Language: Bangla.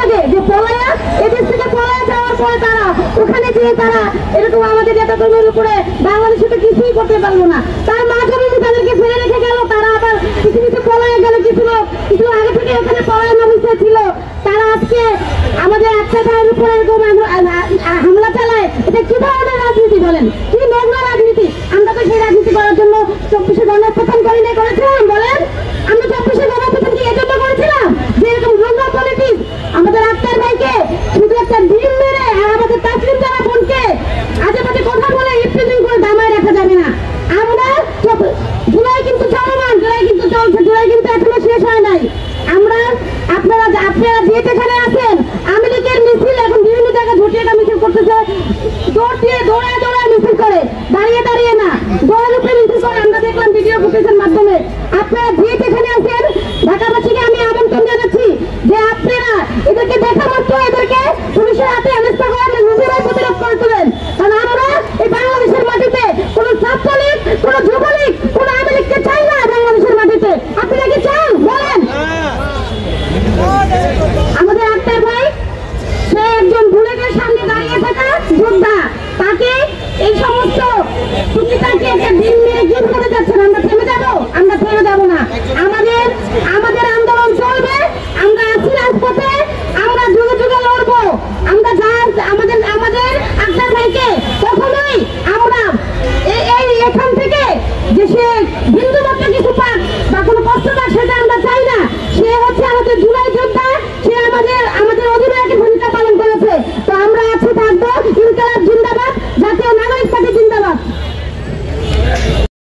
লাগে যে পলায়া এদেশ থেকে পলায়া যাওয়ার পরে তারা ওখানে যেয়ে তারা এরকম আমাদের নেতাকর্মীর উপরে বাংলাদেশে তো কিছুই করতে পারলো না। তার মা জননী তাদেরকে ফেলে রেখে গেল, তারা আবার কিছু কিছু পলায়া গেল, কিছু আগে থেকে ওখানে পলায়ন অবস্থা ছিল। তারা আজকে আমাদের একটা ভাইয়ের উপরে এরকম হামলা চালায়। এটা কি ধরনের রাজনীতি বলেন? কি নোংরা রাজনীতি! আমরা তো সেই রাজনীতি করার জন্য 24শে গণঅভ্যুত্থান করেছিলাম বলেন? আমরা 24শে গণঅভ্যুত্থান কি এজন্য করেছিলাম যে এরকম নোংরা পলিটিক্স আমাদের আক্তার ভাইকে শুধু একটা ডিম মেরে আর আমাদের তাসলিম জানা বোনকে আজে বাজে কথা বলে রিপ্রেজেন্ট করে দামায় রাখা যাবে না। আমরা জুলাই কিন্তু চলমান, জুলাই কিন্তু চলছে, জুলাই কিন্তু এখনো শেষ হয় নাই। আপনারা যে যেখানে আছেন